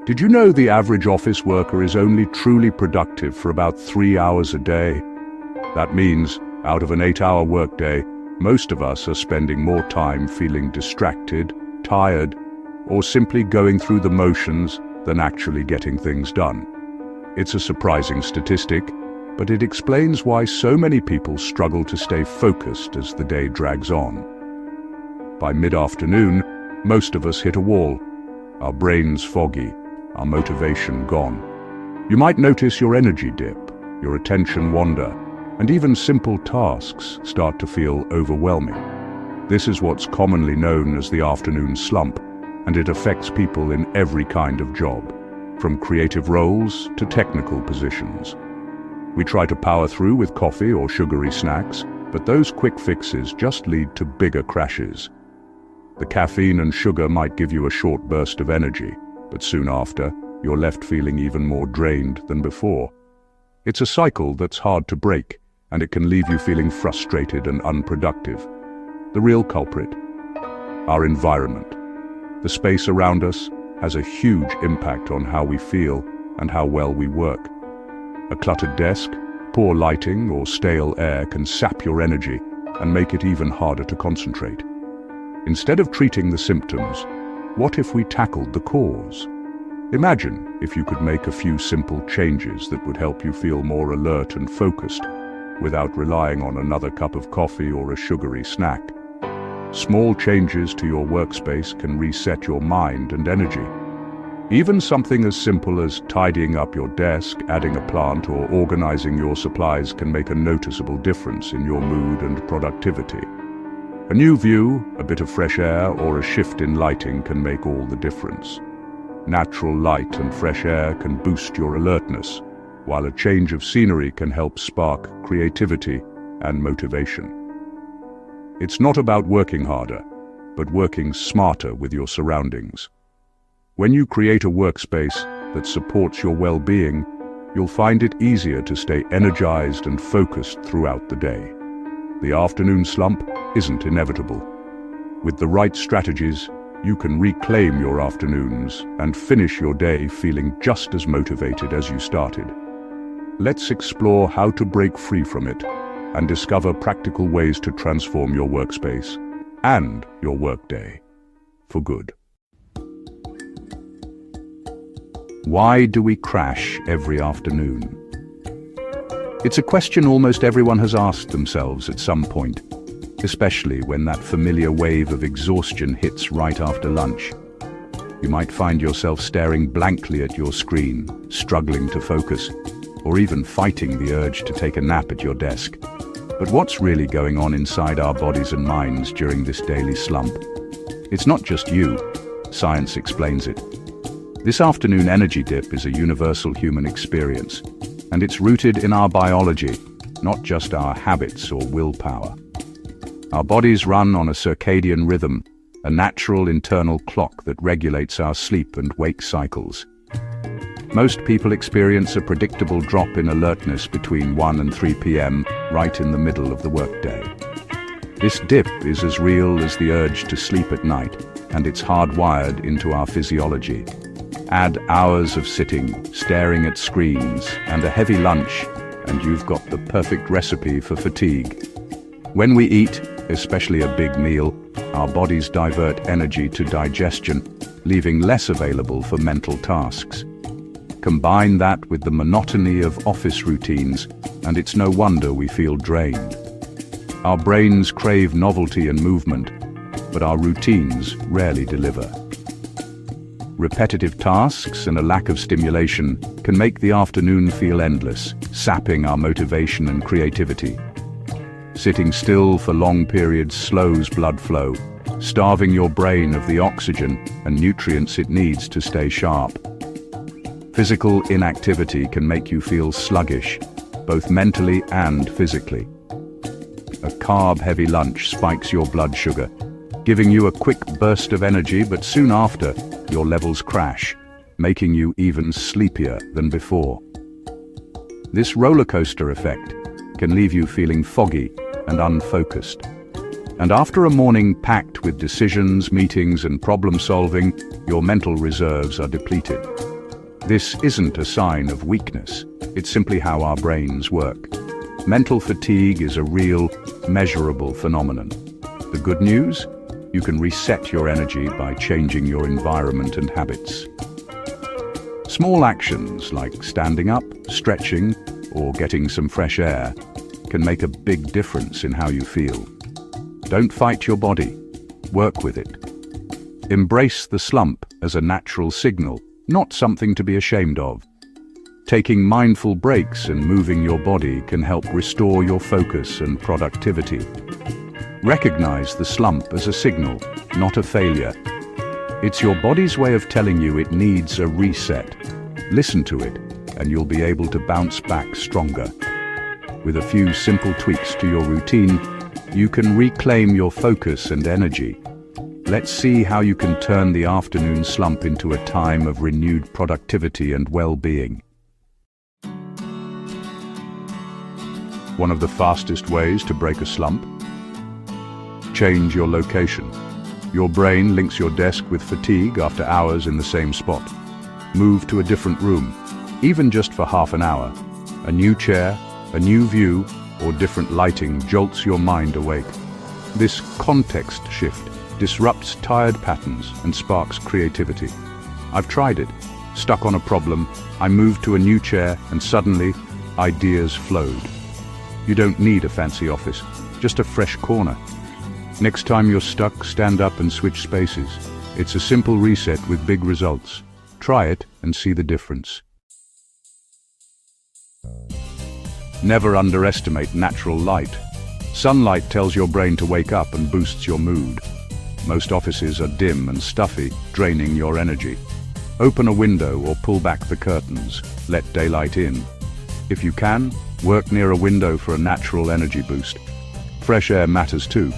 Did you know the average office worker is only truly productive for about 3 hours a day? That means, out of an 8-hour workday, most of us are spending more time feeling distracted, tired, or simply going through the motions than actually getting things done. It's a surprising statistic, but it explains why so many people struggle to stay focused as the day drags on. By mid-afternoon, most of us hit a wall. Our brains foggy, our motivation gone. You might notice your energy dip, your attention wander, and even simple tasks start to feel overwhelming. This is what's commonly known as the afternoon slump, and it affects people in every kind of job, from creative roles to technical positions. We try to power through with coffee or sugary snacks, but those quick fixes just lead to bigger crashes. The caffeine and sugar might give you a short burst of energy, but soon after, you're left feeling even more drained than before. It's a cycle that's hard to break, and it can leave you feeling frustrated and unproductive. The real culprit? Our environment. The space around us has a huge impact on how we feel and how well we work. A cluttered desk, poor lighting, or stale air can sap your energy and make it even harder to concentrate. Instead of treating the symptoms, what if we tackled the cause? Imagine if you could make a few simple changes that would help you feel more alert and focused, without relying on another cup of coffee or a sugary snack. Small changes to your workspace can reset your mind and energy. Even something as simple as tidying up your desk, adding a plant, or organizing your supplies can make a noticeable difference in your mood and productivity. A new view, a bit of fresh air, or a shift in lighting can make all the difference. Natural light and fresh air can boost your alertness, while a change of scenery can help spark creativity and motivation. It's not about working harder, but working smarter with your surroundings. When you create a workspace that supports your well-being, you'll find it easier to stay energized and focused throughout the day. The afternoon slump isn't inevitable. With the right strategies, you can reclaim your afternoons and finish your day feeling just as motivated as you started. Let's explore how to break free from it and discover practical ways to transform your workspace and your workday for good. Why do we crash every afternoon? It's a question almost everyone has asked themselves at some point, especially when that familiar wave of exhaustion hits right after lunch. You might find yourself staring blankly at your screen, struggling to focus, or even fighting the urge to take a nap at your desk. But what's really going on inside our bodies and minds during this daily slump? It's not just you. Science explains it. This afternoon energy dip is a universal human experience, and it's rooted in our biology, not just our habits or willpower. Our bodies run on a circadian rhythm, a natural internal clock that regulates our sleep and wake cycles. Most people experience a predictable drop in alertness between 1 and 3 p.m., right in the middle of the workday. This dip is as real as the urge to sleep at night, and it's hardwired into our physiology. Add hours of sitting, staring at screens, and a heavy lunch, and you've got the perfect recipe for fatigue. When we eat, especially a big meal, our bodies divert energy to digestion, leaving less available for mental tasks. Combine that with the monotony of office routines, and it's no wonder we feel drained. Our brains crave novelty and movement, but our routines rarely deliver. Repetitive tasks and a lack of stimulation can make the afternoon feel endless, sapping our motivation and creativity. Sitting still for long periods slows blood flow, starving your brain of the oxygen and nutrients it needs to stay sharp. Physical inactivity can make you feel sluggish, both mentally and physically. A carb-heavy lunch spikes your blood sugar, giving you a quick burst of energy, but soon after, your levels crash, making you even sleepier than before. This roller coaster effect can leave you feeling foggy and unfocused. And after a morning packed with decisions, meetings, and problem-solving, your mental reserves are depleted. This isn't a sign of weakness. It's simply how our brains work. Mental fatigue is a real, measurable phenomenon. The good news? You can reset your energy by changing your environment and habits. Small actions like standing up, stretching, or getting some fresh air can make a big difference in how you feel. Don't fight your body. Work with it. Embrace the slump as a natural signal, not something to be ashamed of. Taking mindful breaks and moving your body can help restore your focus and productivity. Recognize the slump as a signal, not a failure. It's your body's way of telling you it needs a reset. Listen to it, and you'll be able to bounce back stronger. With a few simple tweaks to your routine, you can reclaim your focus and energy. Let's see how you can turn the afternoon slump into a time of renewed productivity and well-being. One of the fastest ways to break a slump? Change your location. Your brain links your desk with fatigue after hours in the same spot. Move to a different room, even just for half an hour. A new chair, a new view, or different lighting jolts your mind awake. This context shift disrupts tired patterns and sparks creativity. I've tried it. Stuck on a problem, I moved to a new chair and suddenly, ideas flowed. You don't need a fancy office, just a fresh corner. Next time you're stuck, stand up and switch spaces. It's a simple reset with big results. Try it and see the difference. Never underestimate natural light. Sunlight tells your brain to wake up and boosts your mood. Most offices are dim and stuffy, draining your energy. Open a window or pull back the curtains. Let daylight in. If you can, work near a window for a natural energy boost. Fresh air matters too.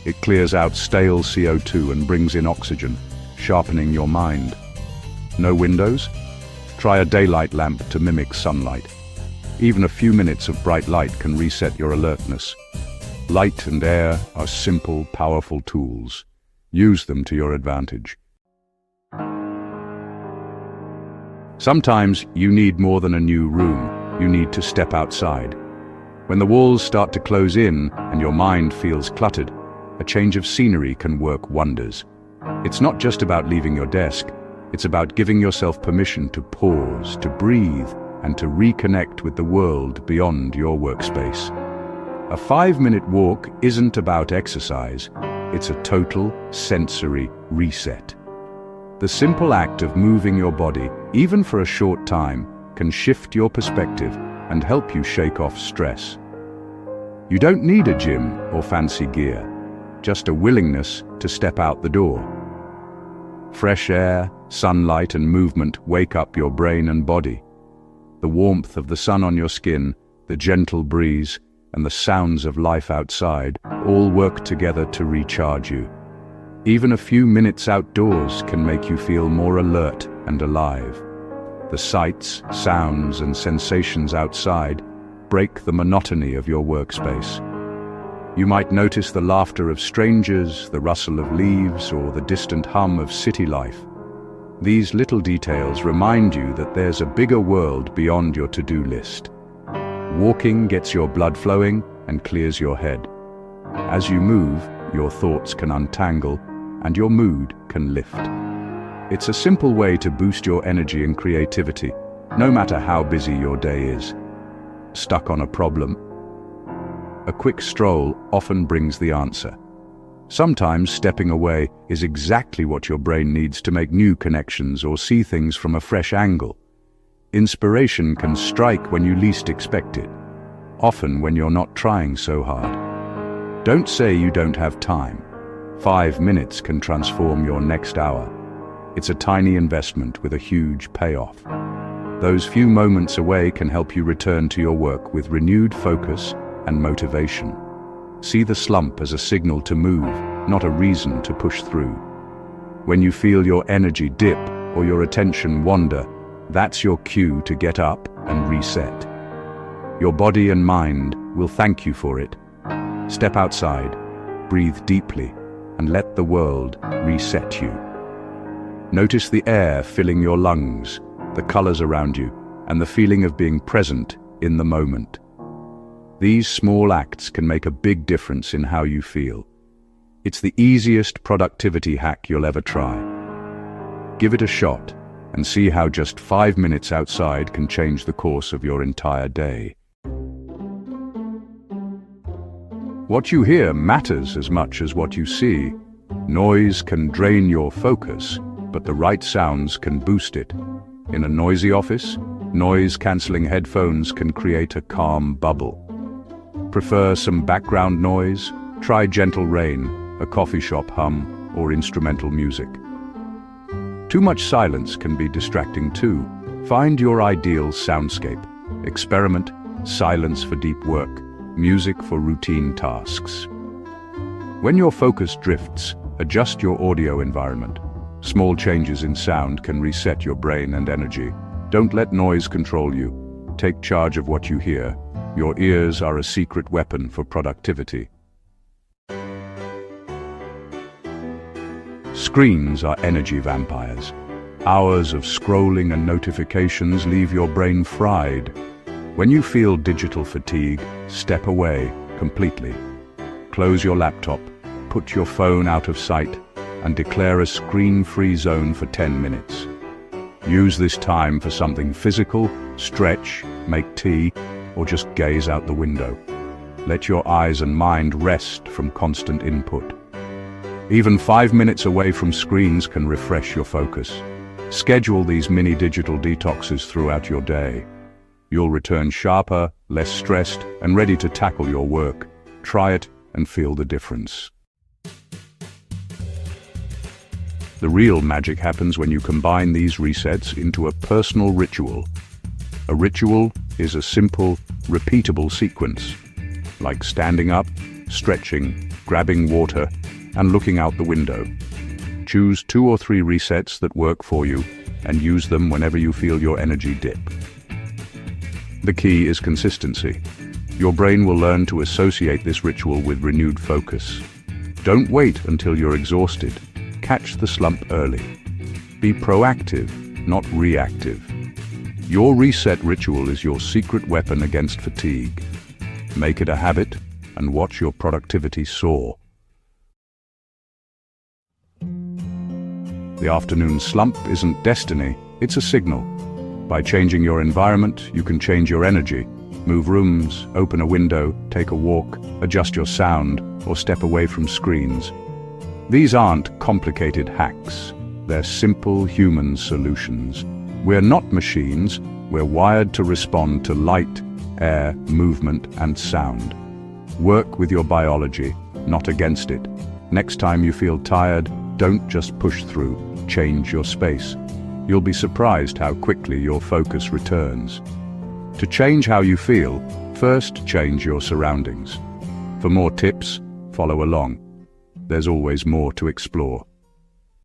It clears out stale CO2 and brings in oxygen, sharpening your mind. No windows? Try a daylight lamp to mimic sunlight. Even a few minutes of bright light can reset your alertness. Light and air are simple, powerful tools. Use them to your advantage. Sometimes you need more than a new room. You need to step outside. When the walls start to close in and your mind feels cluttered, a change of scenery can work wonders. It's not just about leaving your desk. It's about giving yourself permission to pause, to breathe, and to reconnect with the world beyond your workspace. A 5-minute walk isn't about exercise. It's a total sensory reset. The simple act of moving your body, even for a short time, can shift your perspective and help you shake off stress. You don't need a gym or fancy gear, just a willingness to step out the door. Fresh air, sunlight, and movement wake up your brain and body. The warmth of the sun on your skin, the gentle breeze, and the sounds of life outside all work together to recharge you. Even a few minutes outdoors can make you feel more alert and alive. The sights, sounds, and sensations outside break the monotony of your workspace. You might notice the laughter of strangers, the rustle of leaves, or the distant hum of city life. These little details remind you that there's a bigger world beyond your to-do list. Walking gets your blood flowing and clears your head. As you move, your thoughts can untangle and your mood can lift. It's a simple way to boost your energy and creativity, no matter how busy your day is. Stuck on a problem? A quick stroll often brings the answer. Sometimes stepping away is exactly what your brain needs to make new connections or see things from a fresh angle. Inspiration can strike when you least expect it, often when you're not trying so hard. Don't say you don't have time. 5 minutes can transform your next hour. It's a tiny investment with a huge payoff. Those few moments away can help you return to your work with renewed focus and motivation. See the slump as a signal to move, not a reason to push through. When you feel your energy dip or your attention wander, that's your cue to get up and reset. Your body and mind will thank you for it. Step outside, Breathe deeply and let the world reset you. Notice the air filling your lungs, the colors around you, and the feeling of being present in the moment. These small acts can make a big difference in how you feel. It's the easiest productivity hack you'll ever try. Give it a shot and see how just 5 minutes outside can change the course of your entire day. What you hear matters as much as what you see. Noise can drain your focus, but the right sounds can boost it. In a noisy office, noise-canceling headphones can create a calm bubble. Prefer some background noise? Try gentle rain, a coffee shop hum, or instrumental music. Too much silence can be distracting too. Find your ideal soundscape. Experiment, silence for deep work, music for routine tasks. When your focus drifts, adjust your audio environment. Small changes in sound can reset your brain and energy. Don't let noise control you. Take charge of what you hear. Your ears are a secret weapon for productivity. Screens are energy vampires. Hours of scrolling and notifications leave your brain fried. When you feel digital fatigue, step away completely. Close your laptop, put your phone out of sight, and declare a screen-free zone for 10 minutes. Use this time for something physical, stretch, make tea, or just gaze out the window. Let your eyes and mind rest from constant input. Even 5 minutes away from screens can refresh your focus. Schedule these mini digital detoxes throughout your day. You'll return sharper, less stressed, and ready to tackle your work. Try it and feel the difference. The real magic happens when you combine these resets into a personal ritual. A ritual is a simple, repeatable sequence, like standing up, stretching, grabbing water, and looking out the window. Choose 2 or 3 resets that work for you and use them whenever you feel your energy dip. The key is consistency. Your brain will learn to associate this ritual with renewed focus. Don't wait until you're exhausted. Catch the slump early. Be proactive, not reactive. Your reset ritual is your secret weapon against fatigue. Make it a habit and watch your productivity soar. The afternoon slump isn't destiny, it's a signal. By changing your environment, you can change your energy. Move rooms, open a window, take a walk, adjust your sound, or step away from screens. These aren't complicated hacks. They're simple human solutions. We're not machines. We're wired to respond to light, air, movement, and sound. Work with your biology, not against it. Next time you feel tired, don't just push through. Change your space. You'll be surprised how quickly your focus returns. To change how you feel, first change your surroundings. For more tips, follow along. There's always more to explore.